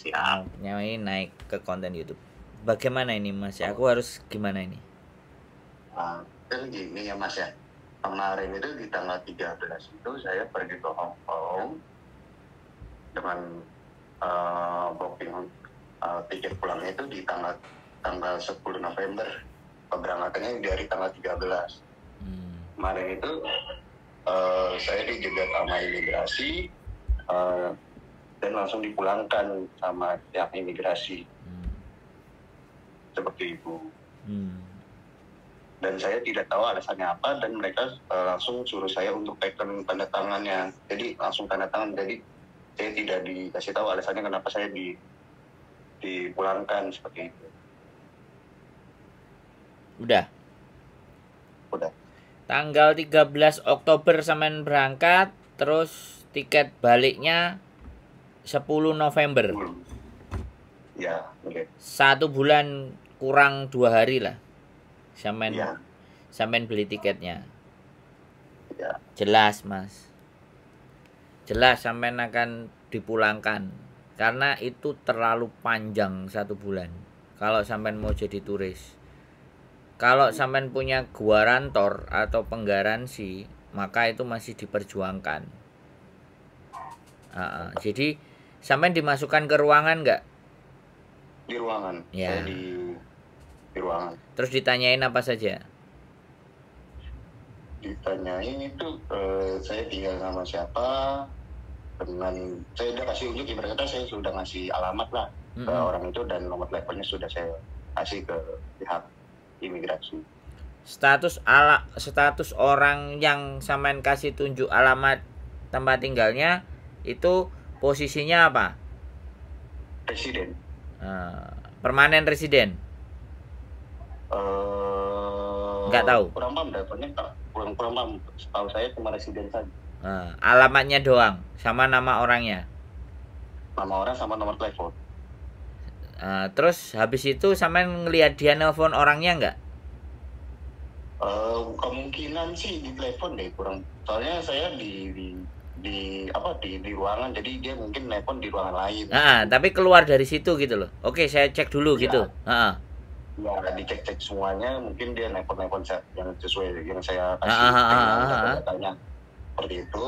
Siap. Nyamai naik ke konten YouTube. Bagaimana ini Mas? Aku harus gimana ini? Kan gini ya Mas ya. Kemarin itu di tanggal 13 itu saya pergi ke Hong Kong dengan booking tiket pulangnya itu di tanggal 10 November. Keberangkatannya dari tanggal 13. Kemarin itu saya dijegat sama imigrasi dan langsung dipulangkan sama pihak imigrasi. Seperti itu. Dan saya tidak tahu alasannya apa, dan mereka langsung suruh saya untuk tekan tanda tangannya. Jadi langsung tanda tangan. Jadi saya tidak dikasih tahu alasannya kenapa saya dipulangkan seperti itu. Udah. Tanggal 13 Oktober sampean berangkat, terus tiket baliknya 10 November. Ya, oke. 1 bulan kurang 2 hari lah. Sampean beli tiketnya. Ya. Jelas Mas. Jelas sampean akan dipulangkan. Karena itu terlalu panjang 1 bulan. Kalau sampean mau jadi turis. Kalau sampean punya guarantor atau penggaransi, maka itu masih diperjuangkan. Jadi sampean dimasukkan ke ruangan nggak? Di ruangan. Ya. Saya di ruangan. Terus ditanyain apa saja? Ditanyain itu saya tinggal sama siapa, dengan saya udah kasih unjuk, ibaratnya saya sudah ngasih alamat lah ke orang itu, dan nomor teleponnya sudah saya kasih ke pihak imigrasi. Status orang yang sampean kasih tunjuk alamat tempat tinggalnya itu posisinya apa? Residen. Permanen residen? Nggak tahu. Kurang paham teleponnya, kurang paham. Tahu saya cuma residen saja. Alamatnya doang, sama nama orangnya. Nama orang sama nomor telepon. Terus habis itu sampean ngelihat dia nelpon orangnya nggak? Kemungkinan sih di telepon deh, kurang. Soalnya saya di ruangan, jadi dia mungkin nelpon di ruangan lain. Tapi keluar dari situ gitu loh. Oke, saya cek dulu gitu. Ya, dicek semuanya, mungkin dia nelpon yang sesuai yang saya kasih datanya seperti itu.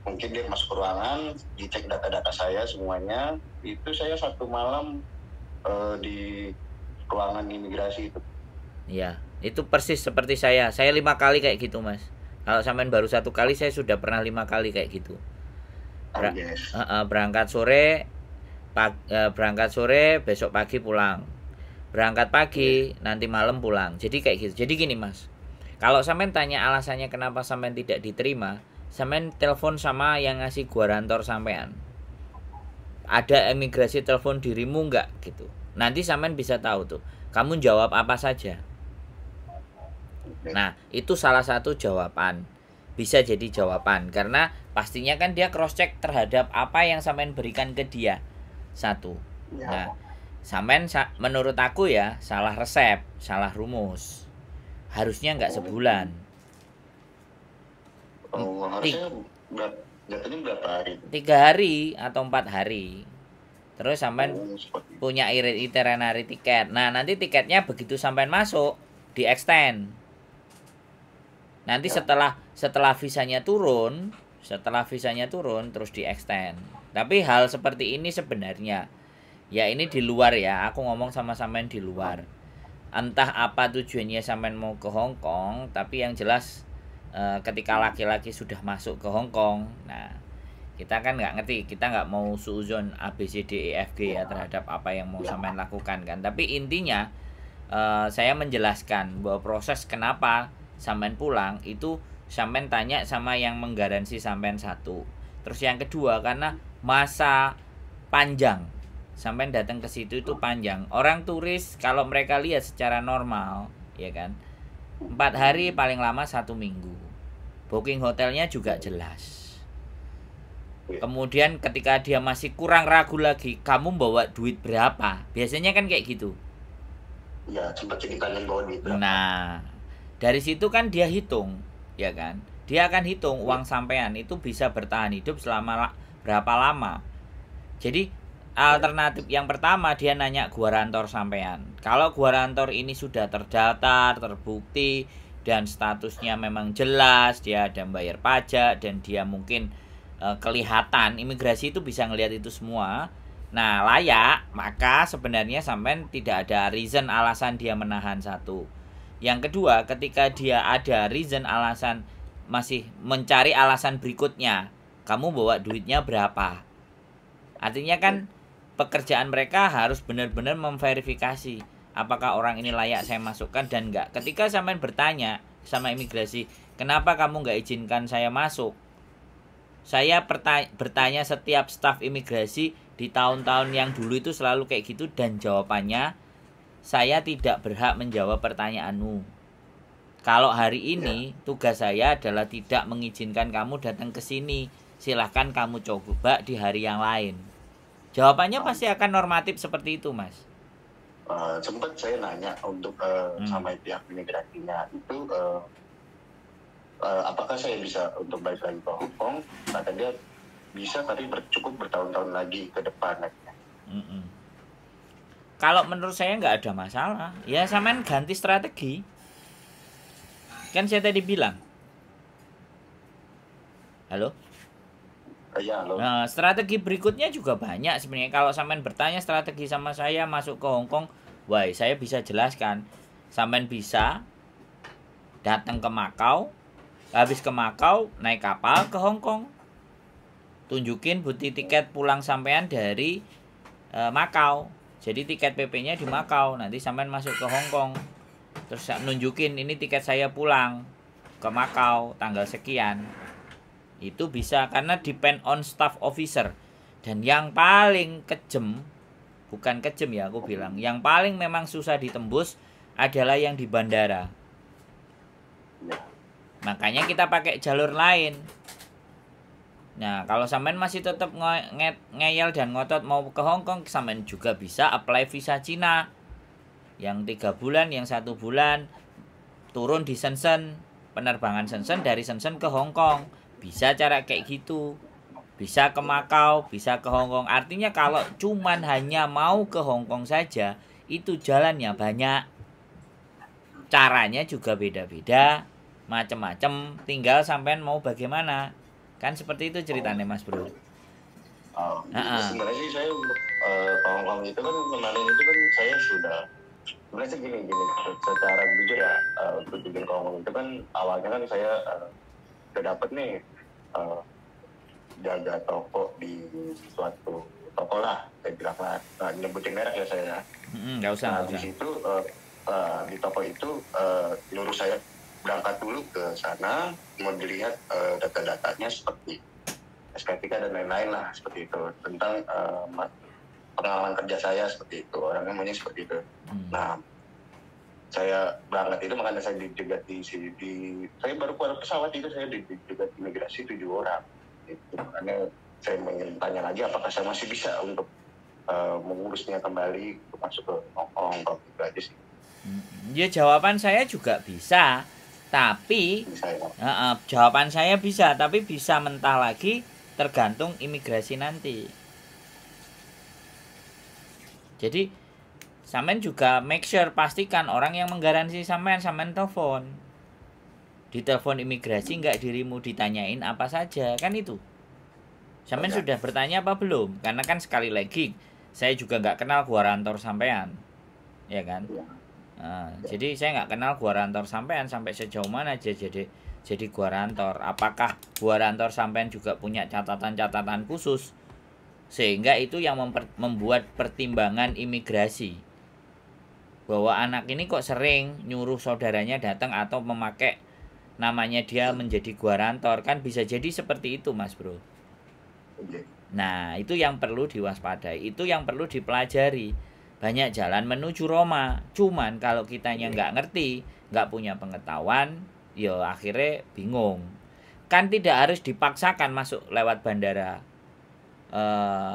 Mungkin dia masuk ke ruangan, dicek data-data saya semuanya. Itu saya 1 malam di ruangan imigrasi itu. Iya, itu persis seperti saya. Saya 5 kali kayak gitu Mas. Kalau sampean baru 1 kali, saya sudah pernah 5 kali kayak gitu. Berangkat sore, besok pagi pulang. Berangkat pagi, nanti malam pulang. Jadi kayak gitu. Jadi gini Mas, kalau sampean tanya alasannya kenapa sampean tidak diterima, sampean telepon sama yang ngasih guarantor sampean. Ada imigrasi telepon dirimu nggak gitu. Nanti sampean bisa tahu tuh, kamu jawab apa saja. Nah, itu salah satu jawaban. Bisa jadi jawaban, karena pastinya kan dia cross check terhadap apa yang sampean berikan ke dia. 1. Nah, sampean menurut aku ya salah resep, salah rumus. Harusnya nggak sebulan. Harusnya jatuhnya berapa hari? 3 hari atau 4 hari. Terus sampean punya itinerary tiket. Nah, nanti tiketnya begitu sampean masuk di extend. Nanti setelah visanya turun terus di extend. Tapi hal seperti ini sebenarnya ya ini di luar ya, aku ngomong sama sampean di luar. Entah apa tujuannya sampean mau ke Hong Kong, tapi yang jelas ketika laki-laki sudah masuk ke Hong Kong, nah kita kan nggak ngerti, kita nggak mau suuzon ABCDEFG ya terhadap apa yang mau sampean lakukan kan. Tapi intinya saya menjelaskan bahwa proses kenapa sampean pulang itu sampean tanya sama yang menggaransi sampean 1. Terus yang kedua karena masa panjang sampean datang ke situ itu panjang. Orang turis kalau mereka lihat secara normal ya kan 4 hari paling lama 1 minggu. Booking hotelnya juga jelas. Kemudian ketika dia masih kurang ragu lagi, kamu bawa duit berapa? Biasanya kan kayak gitu. Ya, sempat ceritanya bawa duit berapa. Nah, dari situ kan dia hitung, ya kan? Dia akan hitung uang sampean itu bisa bertahan hidup selama berapa lama. Jadi alternatif yang pertama, dia nanya guarantor sampean. Kalau guarantor ini sudah terdaftar, terbukti, dan statusnya memang jelas, dia ada bayar pajak, dan dia mungkin kelihatan, imigrasi itu bisa ngelihat itu semua. Nah, layak, maka sebenarnya sampean tidak ada reason alasan dia menahan satu. Yang kedua, ketika dia ada reason alasan masih mencari alasan berikutnya, kamu bawa duitnya berapa? Artinya kan pekerjaan mereka harus benar-benar memverifikasi apakah orang ini layak saya masukkan dan enggak. Ketika sampean bertanya sama imigrasi, kenapa kamu nggak izinkan saya masuk? Saya bertanya setiap staf imigrasi di tahun-tahun yang dulu itu selalu kayak gitu, dan jawabannya, saya tidak berhak menjawab pertanyaanmu. Kalau hari ini tugas saya adalah tidak mengizinkan kamu datang ke sini. Silahkan kamu coba di hari yang lain. Jawabannya pasti akan normatif seperti itu, Mas. Sempat saya nanya untuk sama pihak imigrasinya itu, apakah saya bisa untuk balik lagi ke Hong Kong? Kata dia bisa, tapi cukup bertahun-tahun lagi ke depan. Kalau menurut saya nggak ada masalah. Ya sampean ganti strategi. Kan saya tadi bilang. Halo? Ya, halo. Nah, strategi berikutnya juga banyak sebenarnya. Kalau sampean bertanya strategi sama saya masuk ke Hong Kong, wah, saya bisa jelaskan. Sampean bisa datang ke Makau, habis ke Makau naik kapal ke Hong Kong. Tunjukin bukti tiket pulang sampean dari Makau. Jadi tiket PP-nya di Makau, nanti sampean masuk ke Hong Kong. Terus nunjukin ini tiket saya pulang ke Makau tanggal sekian. Itu bisa, karena depend on staff officer. Dan yang paling kejem, bukan kejem ya aku bilang, yang paling memang susah ditembus adalah yang di bandara. Makanya kita pakai jalur lain. Nah, kalau sampean masih tetap ngeyel dan ngotot mau ke Hong Kong, sampean juga bisa apply visa Cina. Yang 3 bulan, yang 1 bulan, turun di Shenzhen, penerbangan Shenzhen, dari Shenzhen ke Hong Kong. Bisa cara kayak gitu. Bisa ke Makau, bisa ke Hong Kong. Artinya kalau cuman hanya mau ke Hong Kong saja, itu jalannya banyak. Caranya juga beda-beda, macam-macam. Tinggal sampean mau bagaimana. Kan seperti itu ceritanya, Mas Bro. Sebenarnya sih saya untuk ke Hong Kong itu kan kemarin itu kan saya sudah sebenarnya gini secara jujur ya, untuk bikin ke Hong Kong itu kan awalnya kan saya udah dapet nih jaga toko di suatu toko lah, saya bilang lah, nyebutin merek ya saya. Nggak usah. Di situ di toko itu nyuruh saya berangkat dulu ke sana, mau dilihat data-datanya seperti SKTK dan lain-lain lah, seperti itu, tentang pengalaman kerja saya seperti itu, orangnya maunya seperti itu. Nah, saya berangkat itu, makanya saya dijegat saya baru keluar pesawat itu saya dijegat imigrasi 7 orang. Itu makanya saya ingin tanya lagi apakah saya masih bisa untuk mengurusnya kembali untuk masuk ke Hong Kong, gitu aja sih. Ya jawaban saya juga bisa. Tapi jawaban saya bisa, tapi bisa mentah lagi, tergantung imigrasi nanti. Jadi sampean juga make sure, pastikan orang yang menggaransi sampean telepon. Di telepon imigrasi nggak dirimu ditanyain apa saja, kan itu. Sampean sudah bertanya apa belum? Karena kan sekali lagi saya juga nggak kenal guarantor sampean, ya kan? Jadi saya nggak kenal guarantor sampean sampai sejauh mana aja jadi guarantor. Apakah guarantor sampean juga punya catatan-catatan khusus sehingga itu yang membuat pertimbangan imigrasi bahwa anak ini kok sering nyuruh saudaranya datang atau memakai namanya dia menjadi guarantor, kan bisa jadi seperti itu, Mas Bro. Nah, itu yang perlu diwaspadai, itu yang perlu dipelajari. Banyak jalan menuju Roma, cuman kalau kitanya nggak ngerti, nggak punya pengetahuan, ya akhirnya bingung. Kan tidak harus dipaksakan masuk lewat bandara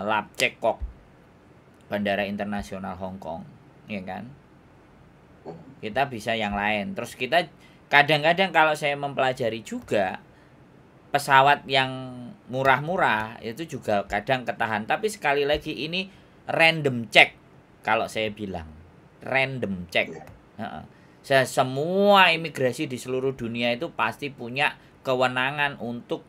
Lapcek Kok, Bandara Internasional Hong Kong, ya kan? Kita bisa yang lain. Terus kita kadang-kadang kalau saya mempelajari juga, pesawat yang murah-murah itu juga kadang ketahan. Tapi sekali lagi ini random check kalau saya bilang. Random check. Semua imigrasi di seluruh dunia itu pasti punya kewenangan untuk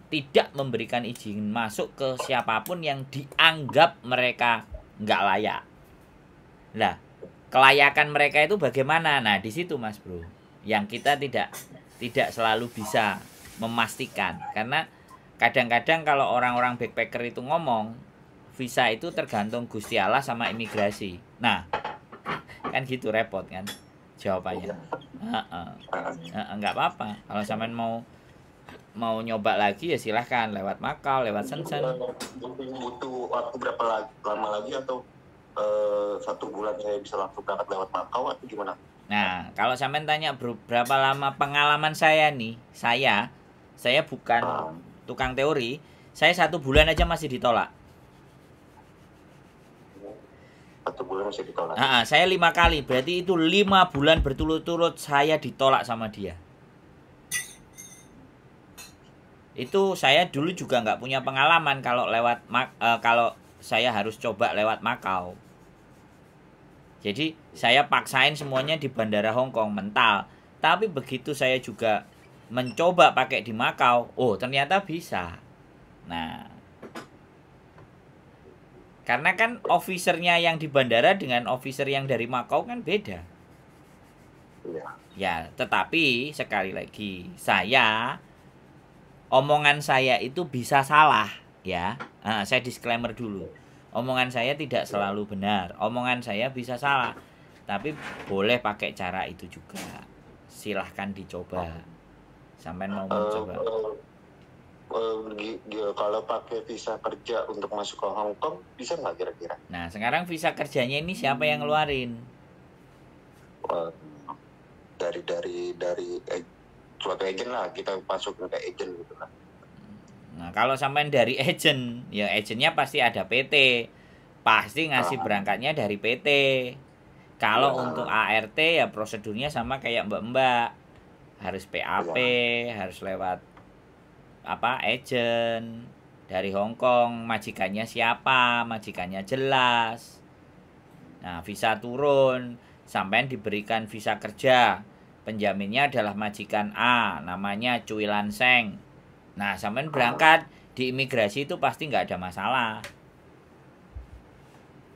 tidak memberikan izin masuk ke siapapun yang dianggap mereka nggak layak. Nah, kelayakan mereka itu bagaimana? Nah, di situ Mas Bro, yang kita tidak selalu bisa memastikan, karena kadang-kadang kalau orang-orang backpacker itu ngomong visa itu tergantung Gusti Allah sama imigrasi. Nah, kan gitu, repot kan jawabannya. Nggak apa-apa kalau sampean mau nyoba lagi ya silahkan lewat Makau, lewat Shenzhen. Butuh waktu berapa lama lagi atau 1 bulan saya bisa langsung berangkat lewat Makau atau gimana? Nah, kalau sampean tanya berapa lama pengalaman saya nih, saya bukan tukang teori, saya 1 bulan aja masih ditolak. 1 bulan masih ditolak. Saya 5 kali, berarti itu 5 bulan berturut-turut saya ditolak sama dia. Itu saya dulu juga nggak punya pengalaman kalau kalau saya harus coba lewat Makau. Jadi saya paksain semuanya di Bandara Hong Kong mental. Tapi begitu saya juga mencoba pakai di Makau, oh ternyata bisa. Nah, karena kan officernya yang di bandara dengan officer yang dari Makau kan beda. Ya, tetapi sekali lagi omongan saya itu bisa salah ya. Saya disclaimer dulu. Omongan saya tidak selalu benar. Omongan saya bisa salah. Tapi boleh pakai cara itu juga. Silahkan dicoba. Sampai mau mencoba. Kalau pakai visa kerja untuk masuk ke Hong Kong bisa nggak kira-kira? Nah, sekarang visa kerjanya ini siapa yang ngeluarin? Dari suatu agent lah, kita masuk ke agent gitu lah. Nah, kalau sampean dari agent, ya agentnya pasti ada PT, pasti ngasih berangkatnya dari PT. Kalau untuk ART ya prosedurnya sama kayak mbak-mbak, harus PAP, harus lewat agent dari Hong Kong, majikannya siapa, majikannya jelas. Nah, visa turun, sampean diberikan visa kerja. Penjaminnya adalah majikan A, namanya Cui Lan Seng. Nah, sampean berangkat di imigrasi itu pasti nggak ada masalah.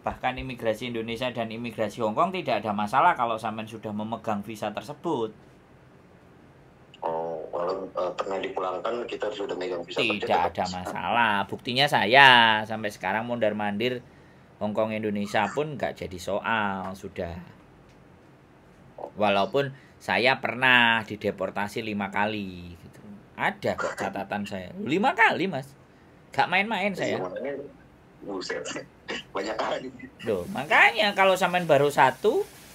Bahkan imigrasi Indonesia dan imigrasi Hong Kong tidak ada masalah kalau sampean sudah memegang visa tersebut. Oh, kalau pernah dipulangkan kita sudah megang visa kerja. Tidak ada masalah. Buktinya saya sampai sekarang mondar-mandir Hong Kong Indonesia pun nggak jadi soal sudah. Walaupun saya pernah dideportasi 5 kali gitu. Ada kok catatan saya. 5 kali, Mas. Gak main-main saya. Buset. Banyak kali. Loh, makanya kalau sampean baru 1,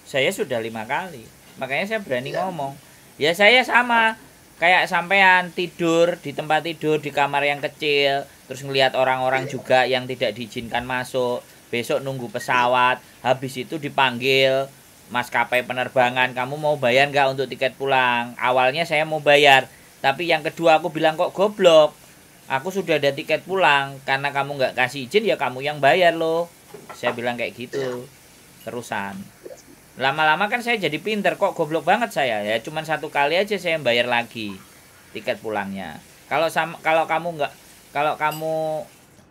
saya sudah 5 kali. Makanya saya berani ngomong. Ya saya sama kayak sampean tidur di tempat tidur di kamar yang kecil, terus ngelihat orang-orang juga yang tidak diizinkan masuk. Besok nunggu pesawat, habis itu dipanggil maskapai penerbangan, kamu mau bayar nggak untuk tiket pulang? Awalnya saya mau bayar, tapi yang kedua aku bilang kok goblok, aku sudah ada tiket pulang, karena kamu nggak kasih izin ya kamu yang bayar loh. Saya bilang kayak gitu terusan. Lama-lama kan saya jadi pinter, kok goblok banget saya ya, cuman 1 kali aja saya bayar lagi tiket pulangnya. Kalau kamu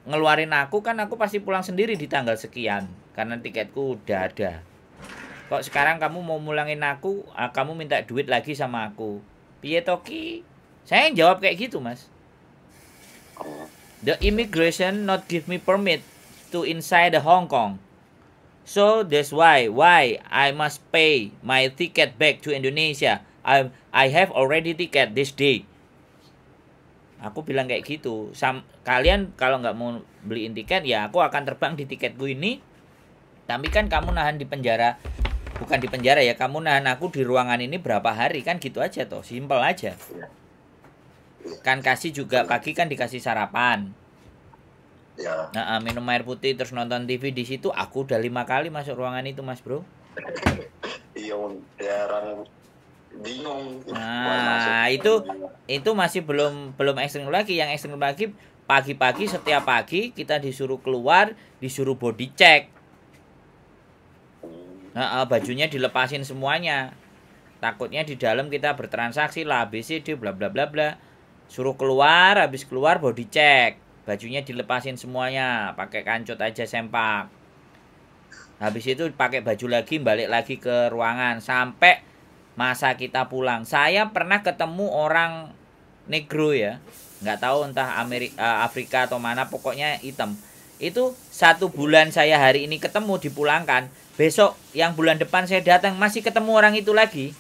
ngeluarin aku kan aku pasti pulang sendiri di tanggal sekian karena tiketku udah ada. Kok sekarang kamu mau mulangin aku, kamu minta duit lagi sama aku. Piye toki? Saya jawab kayak gitu, Mas. The immigration not give me permit to inside the Hong Kong. So that's why I must pay my ticket back to Indonesia. I have already ticket this day. Aku bilang kayak gitu. Kalian kalau nggak mau beliin tiket ya aku akan terbang di tiketku ini. Tapi kan kamu nahan di penjara. Bukan di penjara ya, kamu nahan aku di ruangan ini berapa hari, kan gitu aja toh, simpel aja. Kan kasih juga pagi kan dikasih sarapan. Ya. Nah, minum air putih terus nonton TV di situ. Aku udah 5 kali masuk ruangan itu, Mas Bro. Iya, orang bingung. Nah, itu masih belum ekstrim lagi. Yang ekstrim lagi pagi-pagi setiap pagi kita disuruh keluar, disuruh body check. Nah, bajunya dilepasin semuanya. Takutnya di dalam kita bertransaksi lah, ABCD bla bla bla bla. Suruh keluar, habis keluar body check. Bajunya dilepasin semuanya, pakai kancut aja sempak. Habis itu pakai baju lagi, balik lagi ke ruangan sampai masa kita pulang. Saya pernah ketemu orang negro ya, nggak tahu entah Afrika atau mana, pokoknya hitam. Itu 1 bulan saya hari ini ketemu dipulangkan. Besok yang bulan depan saya datang masih ketemu orang itu lagi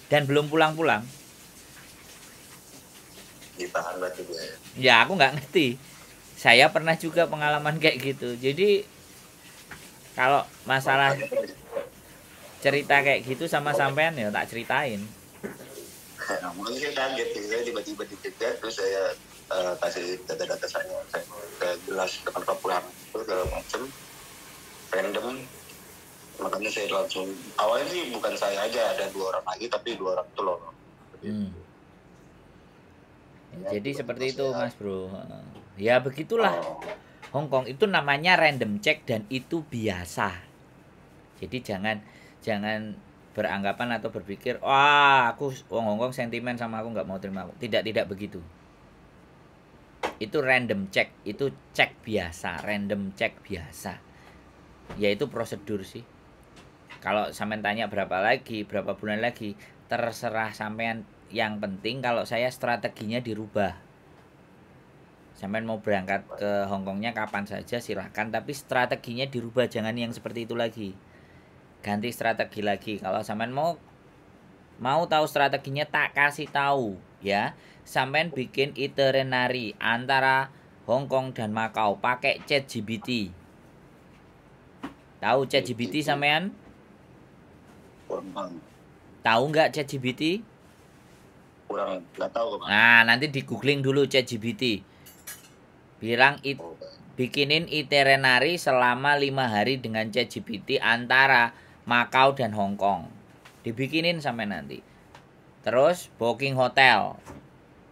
dan belum pulang-pulang. Ditahan berarti dia. Ya aku nggak ngerti. Saya pernah juga pengalaman kayak gitu. Jadi kalau masalah cerita kayak gitu sama sampean ya tak ceritain. Nah, mungkin saya kaget gitu, saya tiba-tiba dikejar, terus saya kasih data-data saya ke gelas depan pulang itu segala macam random. Makanya saya langsung, awalnya sih bukan saya aja, ada 2 orang lagi, tapi 2 orang itu loh. Jadi seperti itu Mas Bro. Ya begitulah. Hongkong itu namanya random check dan itu biasa. Jadi jangan beranggapan atau berpikir, wah aku wong Hongkong sentimen sama aku nggak mau terima. Tidak begitu. Itu random check, itu cek biasa, random check biasa. Yaitu prosedur sih. Kalau sampean tanya berapa bulan lagi, terserah sampean. Yang penting kalau saya strateginya dirubah. Sampean mau berangkat ke Hongkongnya kapan saja silahkan, tapi strateginya dirubah, jangan yang seperti itu lagi. Ganti strategi lagi. Kalau sampean mau tahu strateginya, tak kasih tahu ya. Sampean bikin itinerary antara Hongkong dan Macau pakai ChatGPT. Tahu ChatGPT sampean? Tahu nggak ChatGPT? Kurang, nggak tahu. Nah, nanti di googling dulu ChatGPT. Bilang bikinin itinerary selama 5 hari dengan ChatGPT antara Macau dan Hongkong. Dibikinin sampai nanti. Terus booking hotel.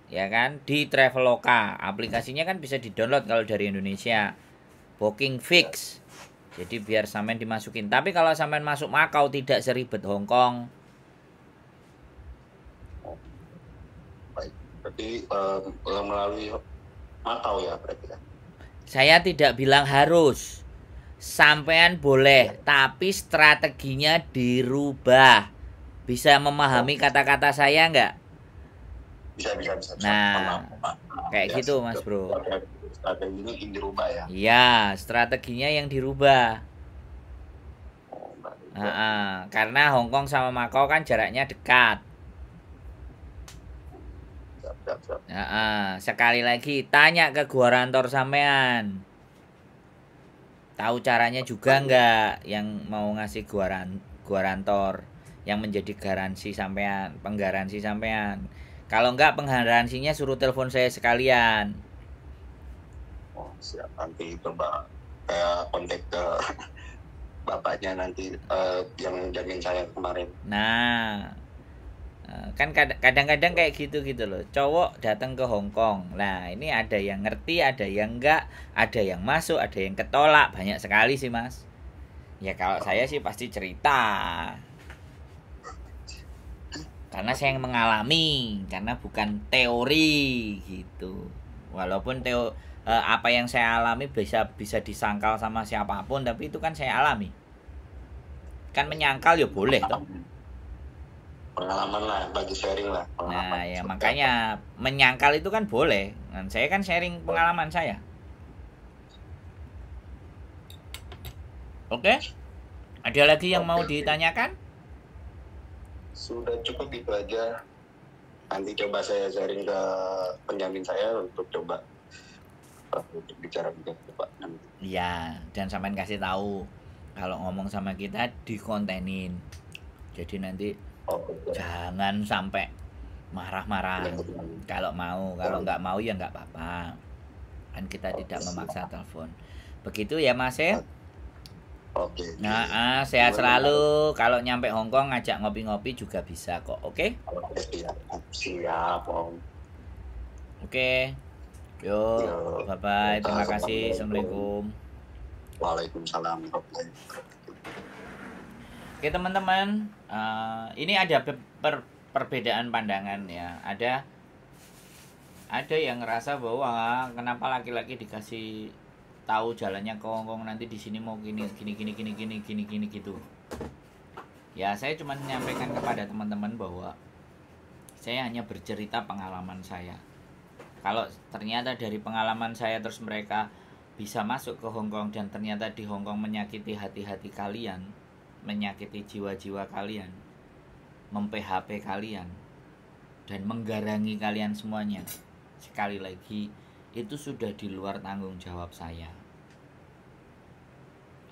Ya kan? Di Traveloka. Aplikasinya kan bisa di-download kalau dari Indonesia. Booking fix. Jadi biar sampean dimasukin. Tapi kalau sampean masuk Macau tidak seribet Hongkong. Berarti melalui Macau ya berarti ya. Saya tidak bilang harus. Sampean boleh, tapi strateginya dirubah. Bisa memahami kata-kata saya nggak? Bisa. Nah, kayak gitu Mas Bro. Strateginya yang dirubah ya. Iya, strateginya yang dirubah. Karena Hongkong sama Macau kan jaraknya dekat. Sekali lagi tanya ke Gua Rantor sampean. Tahu caranya juga enggak yang mau ngasih Gua Rantor yang menjadi garansi sampean, penggaransi sampean. Kalau enggak penggaransinya suruh telepon saya sekalian. Oh, siap, nanti coba kayak kontak ke bapaknya nanti yang jamin saya kemarin. Nah, kan kadang-kadang kayak gitu loh. Cowok datang ke Hongkong. Nah, ini ada yang ngerti, ada yang enggak, ada yang masuk, ada yang ketolak, banyak sekali sih, Mas. Ya kalau saya sih pasti cerita. Karena saya yang mengalami, karena bukan teori gitu. Walaupun apa yang saya alami bisa disangkal sama siapapun, tapi itu kan saya alami. Kan menyangkal ya boleh toh. Pengalaman lah, bagi sharing lah. Nah ya makanya menyangkal itu kan boleh. Dan saya kan sharing pengalaman saya. Oke? Ada lagi yang mau ditanyakan? Sudah cukup itu aja. Nanti coba saya sharing ke penjamin saya untuk coba untuk bicara dengan Pak. Iya, dan sampean kasih tahu kalau ngomong sama kita dikontenin. Jadi nanti jangan sampai marah-marah. Kalau mau, kalau nggak mau ya nggak apa-apa. Kan kita tidak memaksa telepon. Begitu ya Mas ya? Oke. Nah, sehat selalu. Kalau nyampe Hongkong ngajak ngopi-ngopi juga bisa kok, oke? Siap, Om. Oke. Yuk, Yo, bye bye. Terima kasih. Assalamualaikum. Assalamualaikum. Waalaikumsalam. Oke teman-teman, ini ada perbedaan pandangan ya. Ada yang ngerasa bahwa kenapa laki-laki dikasih tahu jalannya ke Hongkong, nanti di sini mau gini gitu. Ya saya cuma menyampaikan kepada teman-teman bahwa saya hanya bercerita pengalaman saya. Kalau ternyata dari pengalaman saya terus mereka bisa masuk ke Hongkong dan ternyata di Hongkong menyakiti hati-hati kalian, menyakiti jiwa-jiwa kalian, mem-PHP kalian, dan menggarangi kalian semuanya. Sekali lagi, itu sudah di luar tanggung jawab saya.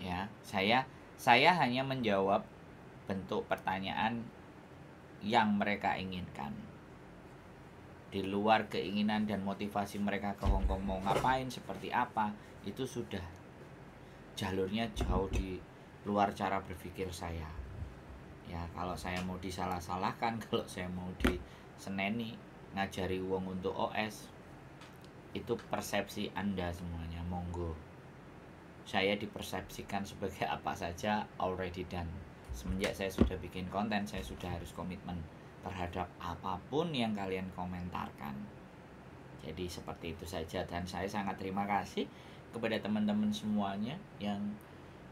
Ya, saya hanya menjawab bentuk pertanyaan yang mereka inginkan. Di luar keinginan dan motivasi mereka ke Hongkong mau ngapain, seperti apa, itu sudah jalurnya jauh di luar cara berpikir saya. Ya kalau saya mau disalah-salahkan, kalau saya mau diseneni, ngajari uang untuk OS, itu persepsi Anda semuanya, monggo. Saya dipersepsikan sebagai apa saja already done. Semenjak saya sudah bikin konten, saya sudah harus komitmen terhadap apapun yang kalian komentarkan. Jadi seperti itu saja, dan saya sangat terima kasih kepada teman-teman semuanya yang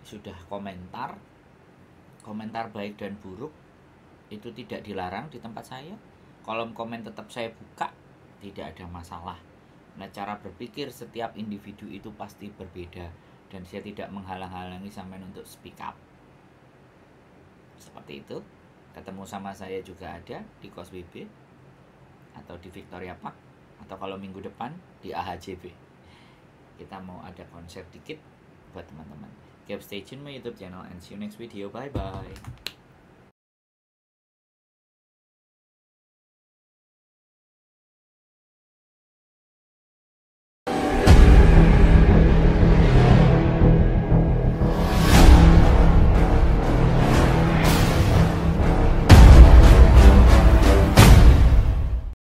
sudah komentar baik dan buruk itu tidak dilarang di tempat saya. Kolom komen tetap saya buka, tidak ada masalah. Nah, cara berpikir setiap individu itu pasti berbeda dan saya tidak menghalang-halangi sampai untuk speak up. Seperti itu. Ketemu sama saya juga ada di Kos BB atau di Victoria Park, atau kalau minggu depan di AHJB. Kita mau ada konser dikit buat teman-teman. Keep stay tune my YouTube channel and see you next video. Bye bye.